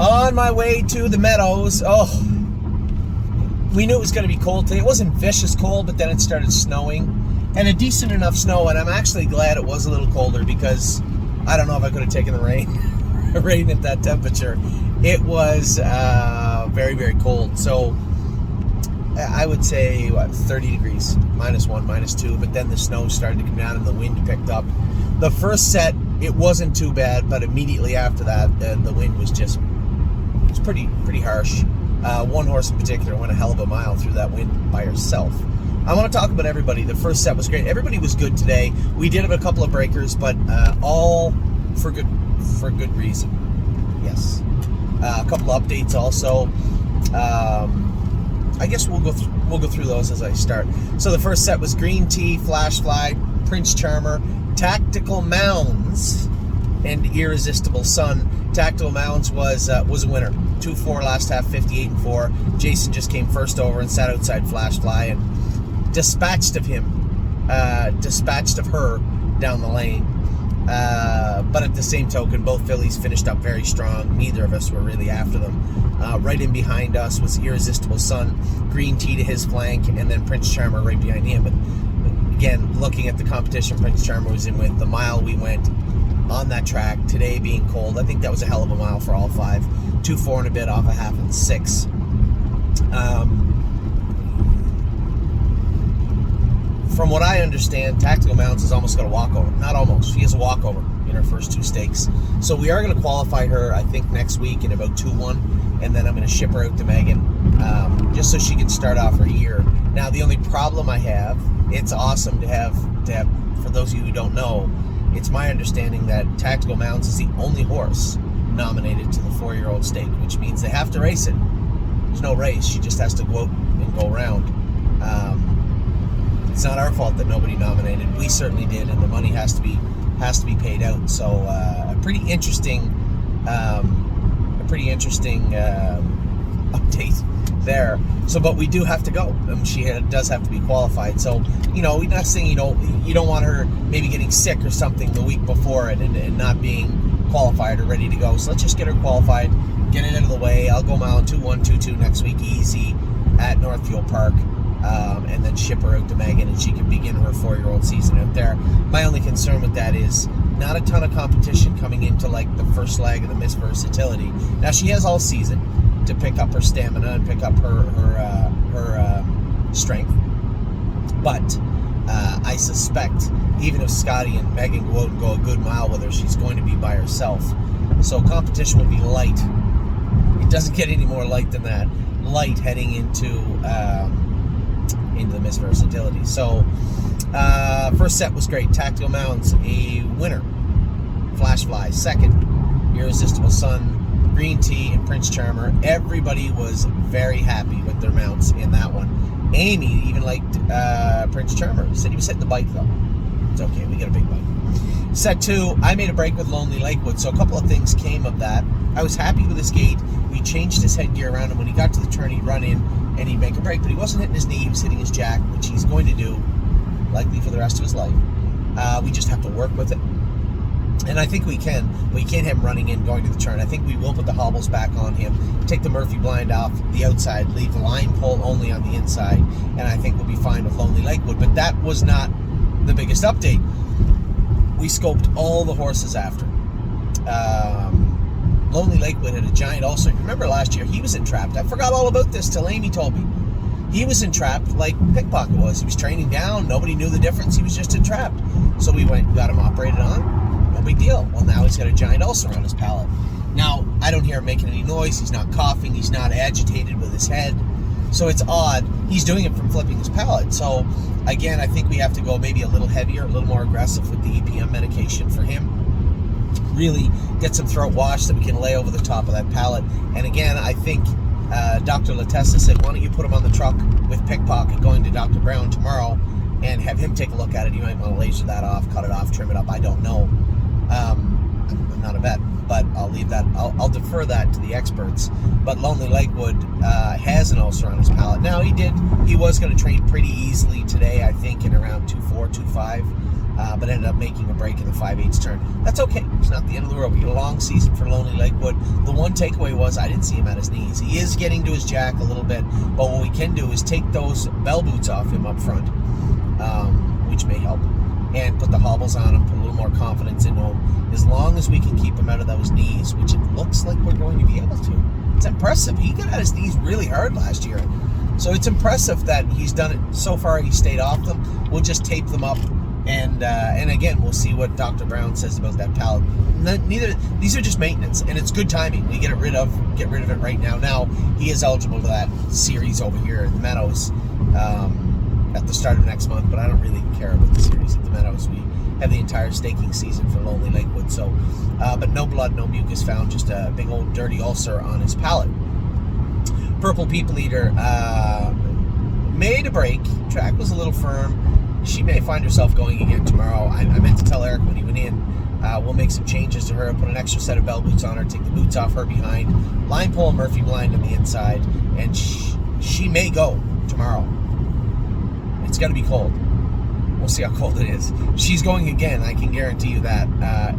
On my way to the Meadows. Oh, we knew it was going to be cold today. It wasn't vicious cold, but then it started snowing. And a decent enough snow, and I'm actually glad it was a little colder because I don't know if I could have taken the rain. Rain at that temperature. It was very, very cold. So I would say, 30 degrees, -1, -2, but then the snow started to come down and the wind picked up. The first set, it wasn't too bad, but immediately after that, the wind was just, it was pretty harsh. One horse in particular went a hell of a mile through that wind by herself. I want to talk about everybody. The first set was great. Everybody was good today. We did have a couple of breakers, but all for good reason. Yes. A couple updates also. I guess we'll go through those as I start. So the first set was Green Tea, Flash Fly, Prince Charmer, Tactical Mounds, and Irresistible Sun. Tactical Mounds was a winner. 2-4 last half, 58-4. Jason just came first over and sat outside Flash Fly and dispatched of her down the lane. But at the same token, both fillies finished up very strong. Neither of us were really after them. Right in behind us was Irresistible Sun, Green Tea to his flank, and then Prince Charmer right behind him. But again, looking at the competition, Prince Charmer was in with the mile we went on that track. Today being cold, I think that was a hell of a mile for all five. 2-4 and a bit off a half and 6. From what I understand, Tactical Mounds has almost got a walkover. Not almost. She has a walkover in her first 2 stakes. So we are going to qualify her, I think, next week in about 2-1. And then I'm going to ship her out to Megan just so she can start off her year. Now, the only problem I have, it's awesome to have, for those of you who don't know, it's my understanding that Tactical Mounds is the only horse nominated to the 4-year-old stake, which means they have to race it. There's no race. She just has to go out and go around. It's not our fault that nobody nominated. We certainly did, and the money has to be paid out. So a pretty interesting update there. So, but we do have to go. She does have to be qualified. So, we're not saying you don't want her maybe getting sick or something the week before it and not being qualified or ready to go. So let's just get her qualified, get it out of the way. I'll go mile 2-1, 2-2 next week, easy at Northfield Park. And then ship her out to Megan, and she can begin her 4-year-old season out there. My only concern with that is not a ton of competition coming into like the first leg of the Miss Versatility. Now she has all season to pick up her stamina and pick up her strength, but I suspect even if Scotty and Megan go out and go a good mile with her, she's going to be by herself. So competition will be light. It doesn't get any more light than that. Light heading into the Miss Versatility. So first set was great. Tactical Mounds, a winner. Flash Fly, second. Irresistible Sun, Green Tea, and Prince Charmer. Everybody was very happy with their mounts in that one. Amy even liked Prince Charmer. Said he was hitting the bike though. It's okay, we get a big bike. Set 2, I made a break with Lonely Lakewood, so a couple of things came of that. I was happy with his gait. We changed his headgear around, and when he got to the turn, he'd run in and he'd make a break, but he wasn't hitting his knee, he was hitting his jack, which he's going to do likely for the rest of his life. We just have to work with it. And I think we can. We can't have him running in, going to the turn. I think we will put the hobbles back on him, take the Murphy blind off the outside, leave the line pole only on the inside, and I think we'll be fine with Lonely Lakewood. But that was not the biggest update. We scoped all the horses after. Lonely Lakewood had a giant ulcer. Remember last year, he was entrapped. I forgot all about this till Amy told me. He was entrapped like Pickpocket was. He was training down. Nobody knew the difference. He was just entrapped. So we went and got him operated on. No big deal. Well, now he's got a giant ulcer on his palate. Now, I don't hear him making any noise. He's not coughing. He's not agitated with his head. So it's odd. He's doing it from flipping his palate. So, again, I think we have to go maybe a little heavier, a little more aggressive with the EPM medication for him. Really get some throat wash that we can lay over the top of that palate. And again, I think Dr. Latessa said, why don't you put him on the truck with Pickpocket going to Dr. Brown tomorrow and have him take a look at it. You might want to laser that off, cut it off, trim it up. I don't know. I'm not a vet, but I'll leave that. I'll defer that to the experts. But Lonely Lakewood has an ulcer on his palate. Now, he was going to train pretty easily today, I think, in around 2.4, 2.5. But ended up making a break in the 5/8 turn. That's okay. It's not the end of the world. We get a long season for Lonely Lakewood. The one one takeaway was I didn't see him at his knees. He is getting to his jack a little bit, but what we can do is take those bell boots off him up front, which may help, and put the hobbles on him, put a little more confidence into him, as long as we can keep him out of those knees, which it looks like we're going to be able to. It's impressive. He got at his knees really hard last year. So it's impressive that he's done it so far. He stayed off them. We'll just tape them up, and again, we'll see what Dr. Brown says about that pallet. These are just maintenance, and it's good timing. We get rid of it right now. Now he is eligible for that series over here at the Meadows at the start of next month, but I don't really care about the series at the Meadows. We have the entire staking season for Lonely Lakewood. So, but no blood, no mucus found, just a big old dirty ulcer on his palate. Purple People Eater made a break. Track was a little firm. She may find herself going again tomorrow. I meant to tell Eric when he went in, we'll make some changes to her, put an extra set of bell boots on her, take the boots off her behind, line pole Murphy blind on the inside, and she may go tomorrow. It's going to be cold. We'll see how cold it is. She's going again, I can guarantee you that,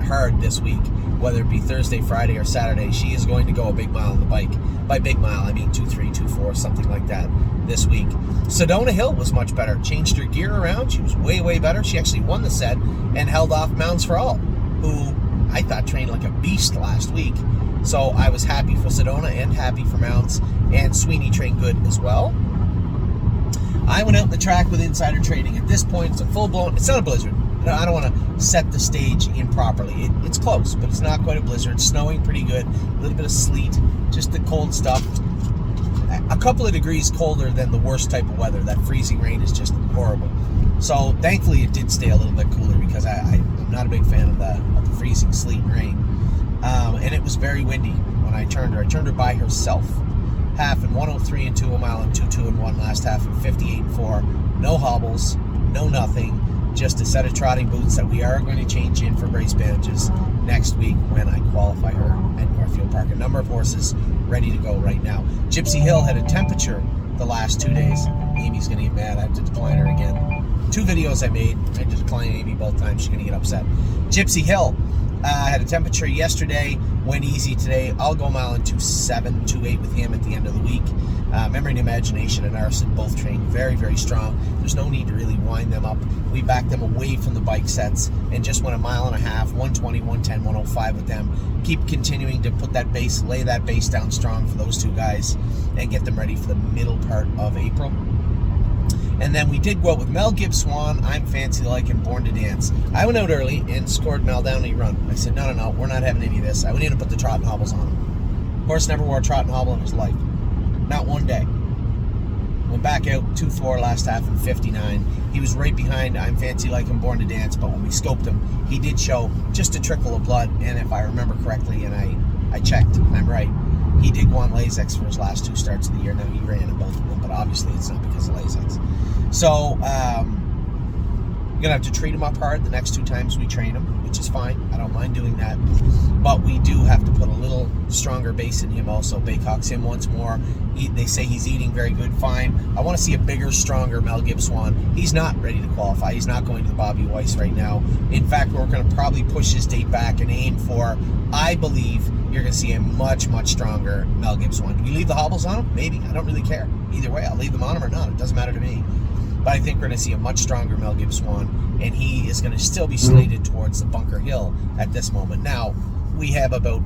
hard this week, whether it be Thursday, Friday, or Saturday. She is going to go a big mile on the bike. By big mile, I mean 2.3, 2.4, something like that this week. Sedona Hill was much better. Changed her gear around. She was way, way better. She actually won the set and held off Mounds for All, who I thought trained like a beast last week. So I was happy for Sedona and happy for Mounds, and Sweeney trained good as well. I went out in the track with insider trading. At this point, it's a full-blown, it's not a blizzard. I don't want to set the stage improperly. It's close, but it's not quite a blizzard. It's snowing pretty good. A little bit of sleet, just the cold stuff. A couple of degrees colder than the worst type of weather. That freezing rain is just horrible. So thankfully it did stay a little bit cooler, because I'm not a big fan of the freezing sleet and rain. And it was very windy when I turned her. I turned her by herself. Half in 103 and 2 a mile, and 2.2 and 1 last half in 58 and 4. No hobbles, no nothing. Just a set of trotting boots that we are going to change in for brace bandages next week when I qualify her at Northfield Park. A number of horses ready to go right now. Gypsy Hill had a temperature the last 2 days. Amy's going to get mad. I have to decline her again. 2 videos I made. I had to decline Amy both times. She's going to get upset. Gypsy Hill had a temperature yesterday. Went easy today. I'll go a mile in 2.7, 2.8 with him at the end of the week. Memory and Imagination and Arson both trained very, very strong. There's no need to really wind them up. We backed them away from the bike sets and just went a mile and a half, 120, 110, 105 with them. Keep continuing to put that base, lay that base down strong for those 2 guys and get them ready for the middle part of April. And then we did go out with Mel Gibbs Swan, I'm Fancy Like, and Born to Dance. I went out early and scored Mel down a run. I said, no, we're not having any of this. I went in to put the trot and hobbles on him. Horse never wore a trot and hobble in his life. Not one day. Went back out 2.4 last half in 59. He was right behind I'm Fancy Like and Born to Dance, but when we scoped him, he did show just a trickle of blood, and if I remember correctly, and I checked, I'm right, he did go on Lasix for his last 2 starts of the year. Now he ran in both of them, but obviously it's not because of Lasix. So, we're going to have to treat him up hard the next 2 times we train him, which is fine. I don't mind doing that. But we do have to put a little stronger base in him also. Baycock's him once more. They say he's eating very good, fine. I want to see a bigger, stronger Mel Gibbs Swan. He's not ready to qualify. He's not going to the Bobby Weiss right now. In fact, we're going to probably push his date back and aim for, I believe, you're going to see a much, much stronger Mel Gibbs Swan. Do we leave the hobbles on him? Maybe. I don't really care. Either way, I'll leave them on him or not. It doesn't matter to me. But I think we're going to see a much stronger Mel Gibbs Swan, and he is going to still be slated towards the Bunker Hill at this moment. Now, we have about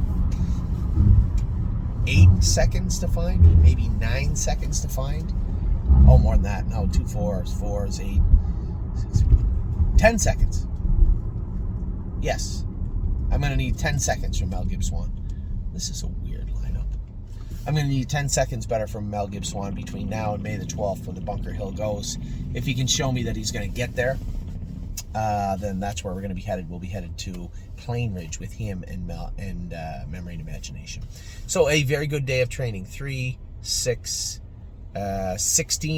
8 seconds to find, maybe 9 seconds to find. Oh, more than that. No, 2 4s, 4s, 8, 6, 10 seconds. Yes. I'm going to need 10 seconds from Mel Gibbs Swan. This is a weird lineup. I'm going to need 10 seconds better from Mel Gibbs Swan between now and May the 12th when the Bunker Hill goes. If he can show me that he's going to get there, then that's where we're going to be headed. We'll be headed to Plain Ridge with him and Memory and Imagination. So a very good day of training. 16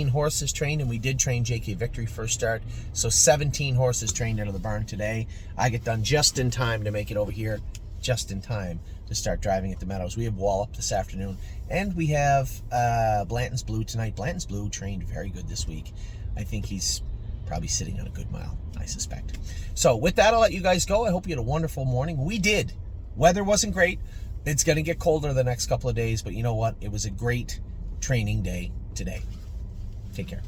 horses trained, and we did train JK Victory first start. So 17 horses trained out of the barn today. I get done just in time to make it over here, just in time to start driving at the Meadows. We have Wallop this afternoon, and we have Blanton's Blue tonight. Blanton's Blue trained very good this week. I think he's probably sitting on a good mile, I suspect. So with that, I'll let you guys go. I hope you had a wonderful morning. We did. Weather wasn't great, It's going to get colder the next couple of days, but you know what? It was a great training day today. Take care.